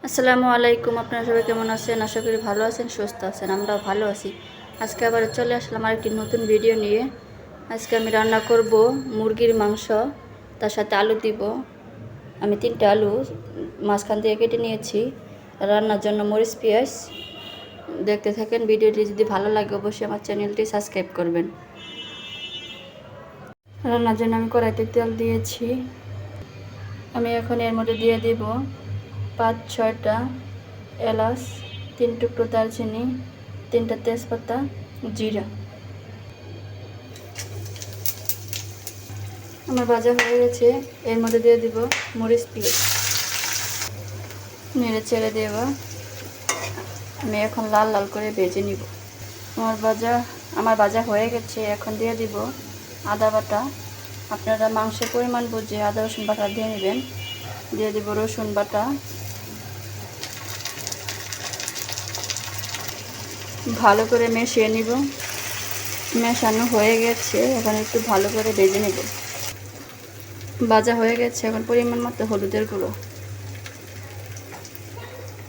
আসসালামু আলাইকুম। আপনারা সবাই কেমন আছেন? আশা করি ভালো আছেন, সুস্থ আছেন। আমরাও ভালো আছি। আজকে আবার চলে আসলাম আরেকটি নতুন ভিডিও নিয়ে। আজকে আমি রান্না করব মুরগির মাংস, তার সাথে আলু দিব। আমি 3টা আলু মাঝখান দিয়ে কেটে নিয়েছি রান্নার জন্য। মরিচ পেঁয়াজ দেখতে থাকেন। ভিডিওটি যদি ভালো লাগে অবশ্যই আমার চ্যানেলটি সাবস্ক্রাইব করবেন। রান্নার জন্য আমি কড়াইতে তেল দিয়েছি। আমি এখন এর মধ্যে দিয়ে দিব 5-6টা এলাচ, 3 টুকরো দারচিনি, 3টা তেজপাতা, জিরা। আমার ভাজা হয়ে গেছে। এর মধ্যে দিয়ে দিব মরিচ পেঁয়াজ, নেড়ে চেড়ে দেওয়া। আমি এখন লাল লাল করে ভেজে নিব। আমার ভাজা হয়ে গেছে। এখন দিয়ে দিব আদা বাটা। আপনারা মাংসের পরিমাণ বুঝে আদা রসুন বাটা দিয়ে নেবেন। দিয়ে দিব রসুন বাটা। ভালো করে মিশিয়ে নিব। মেশানো হয়ে গেছে। এখন একটু ভালো করে ভেজে নেব। ভাজা হয়ে গেছে। এখন পরিমাণ মতো হলুদের গুঁড়ো,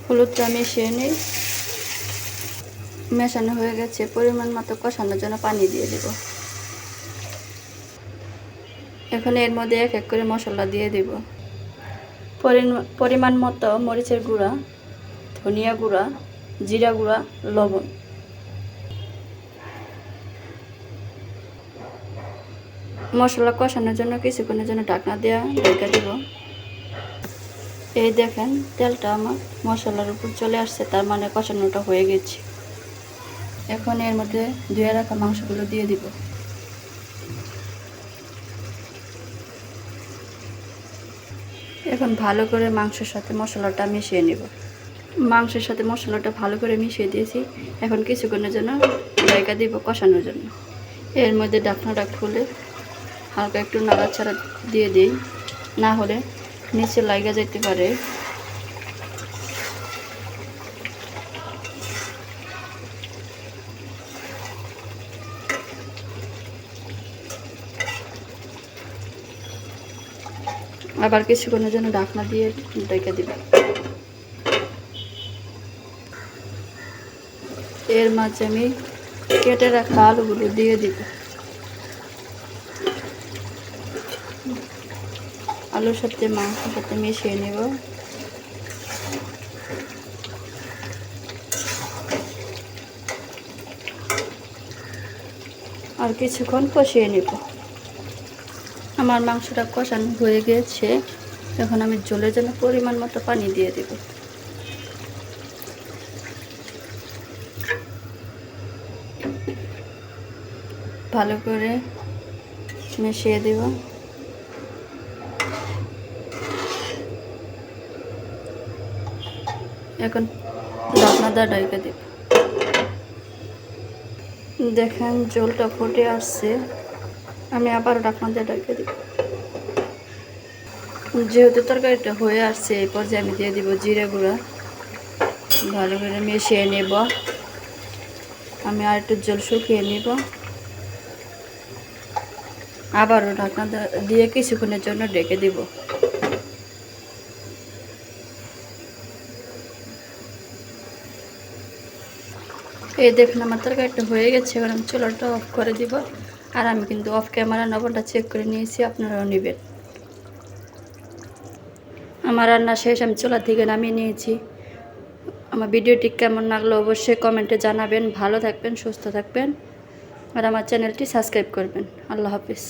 হলুদটা মিশিয়ে নিই। মেশানো হয়ে গেছে। পরিমাণ মতো কষানোর জন্য পানি দিয়ে দেব। এখন এর মধ্যে এক এক করে মশলা দিয়ে দেব। পরিমাণ মতো মরিচের গুঁড়া, ধনিয়া গুঁড়া, জিরা গুঁড়া, লবণ। মশলা কষানোর জন্য কিছুক্ষণের জন্য ঢাকনা দেওয়া ঢেকে দেব। এই দেখেন তেলটা আমার মশলার উপর চলে আসছে, তার মানে কষানোটা হয়ে গেছে। এখন এর মধ্যে ধুয়ে রাখা মাংসগুলো দিয়ে দিব। এখন ভালো করে মাংসের সাথে মশলাটা মিশিয়ে নেব। মাংসের সাথে মশলাটা ভালো করে মিশিয়ে দিয়েছি। এখন কিছুক্ষণের জন্য ঢাকা দিব কষানোর জন্য। এর মধ্যে ঢাকনাটা খুলে হালকা একটু নাড়াচাড়া দিয়ে দিই, না হলে নিচে লাগা যেতে পারে। আবার কিছুক্ষণের জন্য ঢাকনা দিয়ে ঢেকে দিব। এর মাঝে আমি কেটে রাখা আলুগুলো দিয়ে দিব। আলুর সাথে মাংসের সাথে মিশিয়ে নেব। আর কিছুক্ষণ কষিয়ে নেব। আমার মাংসটা কষানো হয়ে গেছে। এখন আমি ঝোলের জন্য পরিমাণ মতো পানি দিয়ে দেব। ভালো করে মিশিয়ে দেব। এখন ঢাকনা দিয়ে ঢেকে দেব। দেখেন ঝোলটা ফুটে আসছে। আমি আবার ঢাকনা দিয়ে ঢেকে দেব। যেহেতু তরকারিটা হয়ে আসছে, এই পর্যায়ে আমি দিয়ে দিব জিরে গুঁড়া। ভালো করে মিশিয়ে নেব। আমি আর একটু জল শুকিয়ে নেব। আবারও ঢাকনা দিয়ে কিছুক্ষণের জন্য ঢেকে দেব। এই দেখুন আমার তরকারিটা হয়ে গেছে। এবার আমি চুলাটা অফ করে দিব। আর আমি কিন্তু অফ ক্যামেরা লবণটা চেক করে নিয়েছি, আপনারাও নেবেন। আমার রান্না শেষ। আমি চুলা থেকে নামিয়ে নিয়েছি। আমার ভিডিওটি কেমন লাগলো অবশ্যই কমেন্টে জানাবেন। ভালো থাকবেন, সুস্থ থাকবেন, আর আমার চ্যানেলটি সাবস্ক্রাইব করবেন। আল্লাহ হাফিজ।